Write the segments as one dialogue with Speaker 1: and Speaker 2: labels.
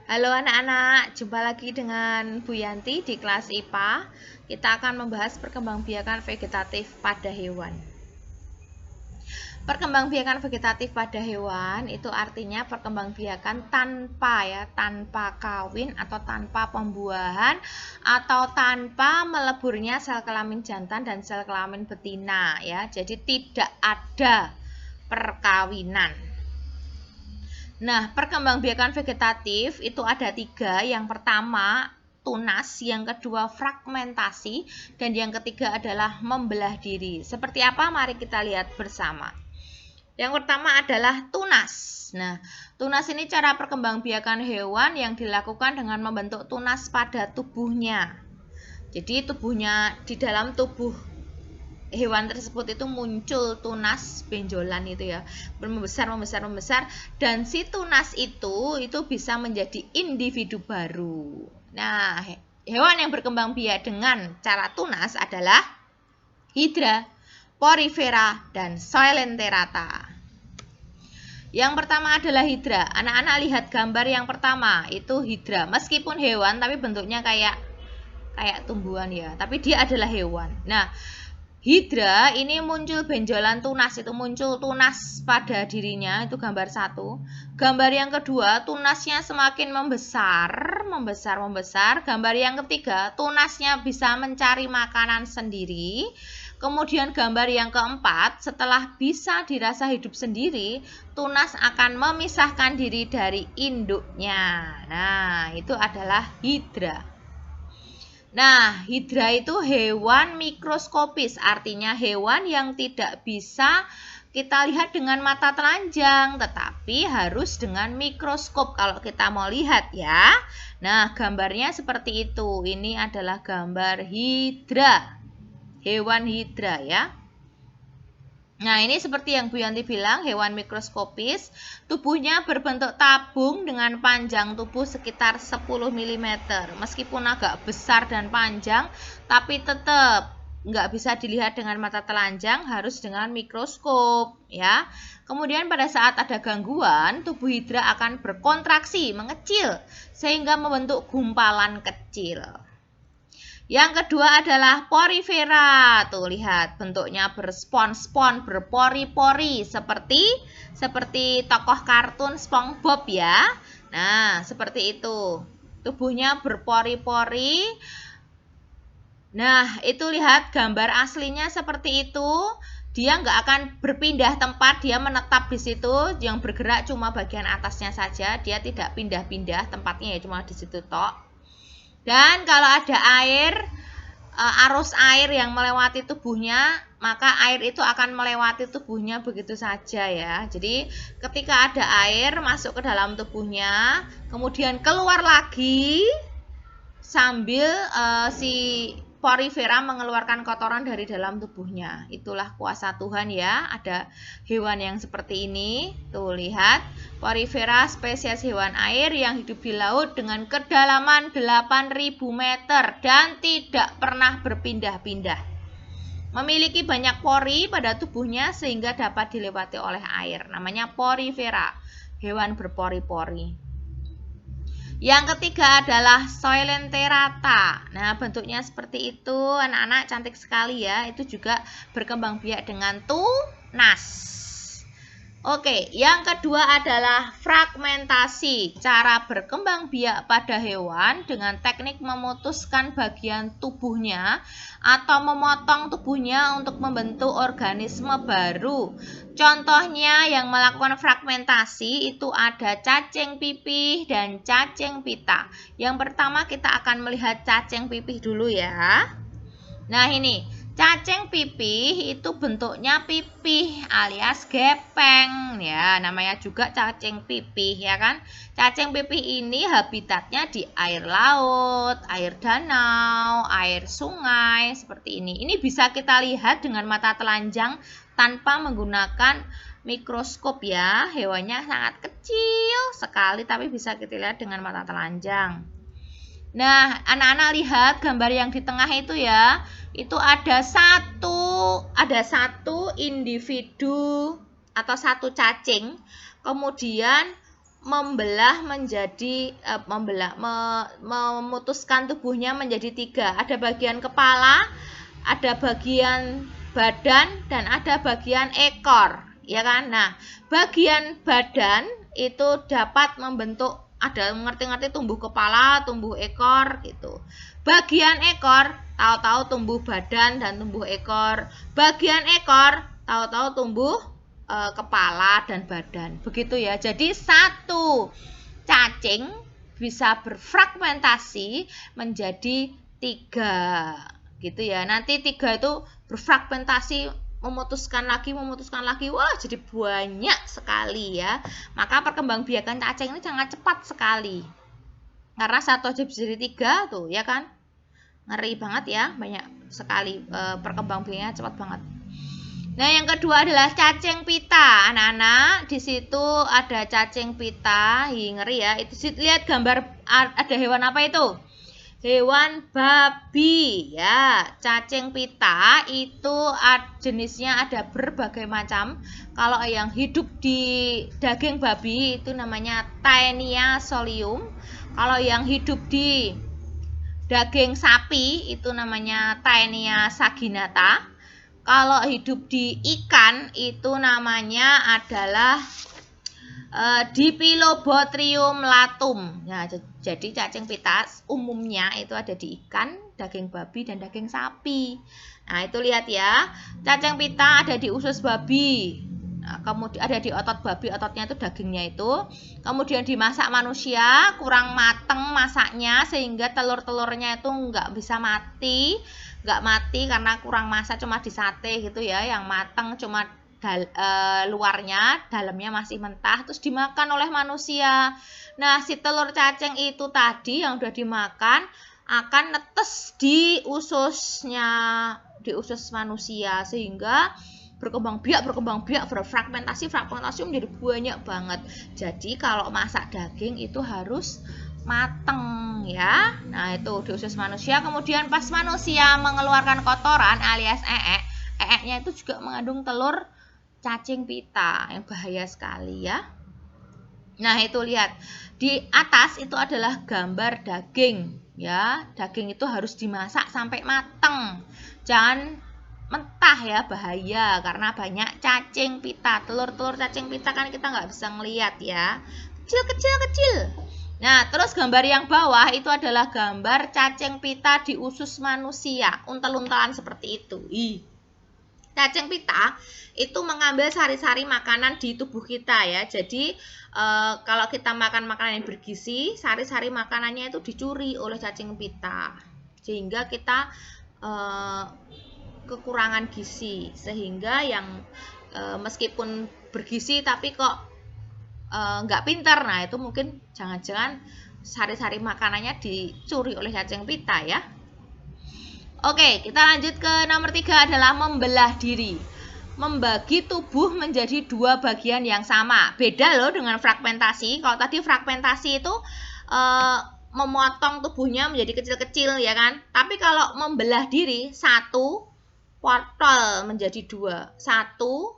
Speaker 1: Halo anak-anak, jumpa lagi dengan Bu Yanti di kelas IPA. Kita akan membahas perkembangbiakan vegetatif pada hewan. Perkembangbiakan vegetatif pada hewan itu artinya perkembangbiakan tanpa kawin atau tanpa pembuahan atau tanpa meleburnya sel kelamin jantan dan sel kelamin betina ya. Jadi tidak ada perkawinan. Nah, perkembangbiakan vegetatif itu ada 3. Yang pertama tunas, yang kedua fragmentasi, dan yang ketiga adalah membelah diri. Seperti apa? Mari kita lihat bersama. Yang pertama adalah tunas. Nah, tunas ini cara perkembangbiakan hewan yang dilakukan dengan membentuk tunas pada tubuhnya. Jadi tubuhnya, di dalam tubuh hewan tersebut itu muncul tunas benjolan itu ya, membesar, dan si tunas itu bisa menjadi individu baru. Nah, hewan yang berkembang biak dengan cara tunas adalah Hydra, Porifera, dan Coelenterata. Yang pertama adalah Hydra. Anak-anak lihat gambar yang pertama, itu Hydra. Meskipun hewan tapi bentuknya kayak tumbuhan ya, tapi dia adalah hewan. Nah, Hydra ini muncul benjolan tunas, itu muncul tunas pada dirinya, itu gambar 1. Gambar yang kedua, tunasnya semakin membesar. Gambar yang ketiga, tunasnya bisa mencari makanan sendiri. Kemudian gambar yang keempat, setelah bisa dirasa hidup sendiri, tunas akan memisahkan diri dari induknya. Nah, itu adalah Hydra. Nah, Hydra itu hewan mikroskopis, artinya hewan yang tidak bisa kita lihat dengan mata telanjang, tetapi harus dengan mikroskop kalau kita mau lihat ya. Nah, gambarnya seperti itu. Ini adalah gambar Hydra, hewan Hydra ya. Nah, ini seperti yang Bu Yanti bilang, hewan mikroskopis, tubuhnya berbentuk tabung dengan panjang tubuh sekitar 10 mm. Meskipun agak besar dan panjang, tapi tetap nggak bisa dilihat dengan mata telanjang, harus dengan mikroskop ya. Kemudian pada saat ada gangguan, tubuh Hydra akan berkontraksi, mengecil, sehingga membentuk gumpalan kecil. Yang kedua adalah Porifera. Tuh lihat, bentuknya berspon-spon, berpori-pori seperti tokoh kartun SpongeBob ya. Nah, seperti itu. Tubuhnya berpori-pori. Nah, itu lihat gambar aslinya seperti itu. Dia nggak akan berpindah tempat, dia menetap di situ. Yang bergerak cuma bagian atasnya saja. Dia tidak pindah-pindah tempatnya ya, cuma di situ tok. Dan kalau ada air, arus air yang melewati tubuhnya, maka air itu akan melewati tubuhnya begitu saja ya. Jadi ketika ada air masuk ke dalam tubuhnya, kemudian keluar lagi sambil si Porifera mengeluarkan kotoran dari dalam tubuhnya. Itulah kuasa Tuhan ya, ada hewan yang seperti ini. Tuh lihat, Porifera spesies hewan air yang hidup di laut dengan kedalaman 8.000 meter dan tidak pernah berpindah-pindah. Memiliki banyak pori pada tubuhnya sehingga dapat dilewati oleh air. Namanya Porifera, hewan berpori-pori. Yang ketiga adalah Coelenterata. Nah, bentuknya seperti itu, anak-anak, cantik sekali ya. Itu juga berkembang biak dengan tunas. Oke, yang kedua adalah fragmentasi. Cara berkembang biak pada hewan dengan teknik memutuskan bagian tubuhnya atau memotong tubuhnya untuk membentuk organisme baru. Contohnya yang melakukan fragmentasi itu ada cacing pipih dan cacing pita. Yang pertama kita akan melihat cacing pipih dulu ya. Nah, ini cacing pipih itu bentuknya pipih alias gepeng ya, namanya juga cacing pipih ya kan. Cacing pipih ini habitatnya di air laut, air danau, air sungai seperti ini. Ini bisa kita lihat dengan mata telanjang tanpa menggunakan mikroskop ya. Hewannya sangat kecil sekali tapi bisa kita lihat dengan mata telanjang. Nah, anak-anak lihat gambar yang di tengah itu ya. Itu ada satu individu atau satu cacing, kemudian membelah menjadi memutuskan tubuhnya menjadi 3. Ada bagian kepala, ada bagian badan, dan ada bagian ekor, ya kan? Nah, bagian badan itu dapat membentuk, ada ngerti-ngerti tumbuh kepala, tumbuh ekor gitu. Bagian ekor tahu-tahu tumbuh badan dan tumbuh ekor. Bagian ekor tahu-tahu tumbuh kepala dan badan. Begitu ya. Jadi satu cacing bisa berfragmentasi menjadi 3 gitu ya. Nanti 3 itu berfragmentasi, memutuskan lagi. Wah, jadi banyak sekali ya. Maka perkembangbiakan cacing ini sangat cepat sekali. Karena satu aja bisa jadi 3 tuh, ya kan? Ngeri banget ya, banyak sekali perkembangbiakannya cepat banget. Nah, yang kedua adalah cacing pita, anak-anak. Di situ ada cacing pita, ngeri ya. Itu lihat gambar, ada hewan apa itu? Hewan babi ya. Cacing pita itu jenisnya ada berbagai macam. Kalau yang hidup di daging babi itu namanya Taenia solium. Kalau yang hidup di daging sapi itu namanya Taenia saginata. Kalau hidup di ikan itu namanya adalah Dipilobotrium latum. Ya, jadi cacing pita umumnya itu ada di ikan, daging babi, dan daging sapi. Nah, itu lihat ya, cacing pita ada di usus babi. Nah, kemudian ada di otot babi, ototnya itu dagingnya itu. Kemudian dimasak manusia, kurang mateng masaknya sehingga telur-telurnya itu nggak bisa mati. Nggak mati karena kurang masak, cuma di sate gitu ya. Yang mateng cuma luarnya, dalamnya masih mentah, terus dimakan oleh manusia. Nah, si telur cacing itu tadi yang udah dimakan akan netes di ususnya, di usus manusia, sehingga berkembang biak, berfragmentasi menjadi banyak banget. Jadi kalau masak daging itu harus mateng ya. Nah, itu di usus manusia. Kemudian pas manusia mengeluarkan kotoran alias eeknya itu juga mengandung telur cacing pita yang bahaya sekali ya. Nah, itu lihat di atas itu adalah gambar daging ya. Daging itu harus dimasak sampai mateng. Jangan mentah ya, bahaya karena banyak cacing pita. Telur-telur cacing pita kan kita nggak bisa ngelihat ya. Kecil. Nah, terus gambar yang bawah itu adalah gambar cacing pita di usus manusia, untel-untelan seperti itu. Cacing pita itu mengambil sari-sari makanan di tubuh kita ya. Jadi kalau kita makan makanan yang bergizi, sari-sari makanannya itu dicuri oleh cacing pita, sehingga kita kekurangan gizi. Sehingga yang meskipun bergizi tapi kok nggak pintar, nah itu mungkin jangan-jangan sari-sari makanannya dicuri oleh cacing pita ya. Oke, kita lanjut ke nomor 3 adalah membelah diri. Membagi tubuh menjadi 2 bagian yang sama. Beda loh dengan fragmentasi. Kalau tadi fragmentasi itu memotong tubuhnya menjadi kecil-kecil ya kan. Tapi kalau membelah diri, satu wortel menjadi 2. Satu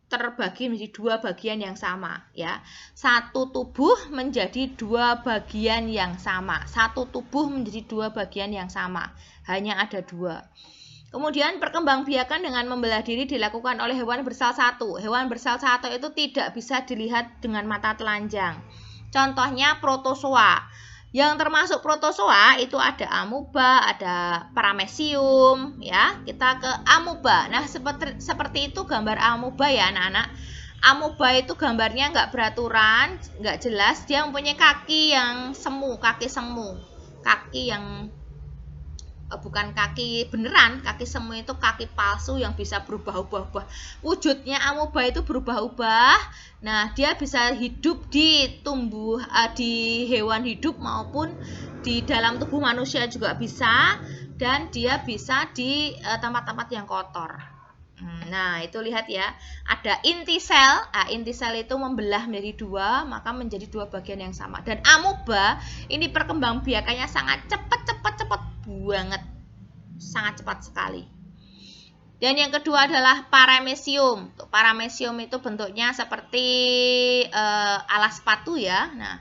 Speaker 1: terbagi menjadi 2 bagian yang sama ya. Satu tubuh menjadi 2 bagian yang sama. Satu tubuh menjadi 2 bagian yang sama. Hanya ada 2. Kemudian perkembangbiakan dengan membelah diri dilakukan oleh hewan bersel satu. Hewan bersel satu itu tidak bisa dilihat dengan mata telanjang. Contohnya protozoa. Yang termasuk protozoa itu ada amuba, ada paramecium ya. Kita ke amuba. Nah, seperti itu gambar amuba ya anak-anak. Amuba itu gambarnya nggak beraturan, nggak jelas. Dia mempunyai kaki yang semu, kaki semu. Kaki yang bukan kaki beneran, kaki semu itu kaki palsu yang bisa berubah-ubah. Wujudnya amuba itu berubah-ubah. Nah, dia bisa hidup di hewan hidup maupun di dalam tubuh manusia juga bisa, dan dia bisa di tempat-tempat yang kotor. Nah, itu lihat ya, ada inti sel. Inti sel itu membelah menjadi 2, maka menjadi 2 bagian yang sama. Dan amuba ini perkembangbiakannya sangat cepat banget, sangat cepat sekali. Dan yang kedua adalah paramecium. Paramecium itu bentuknya seperti alas sepatu ya. Nah,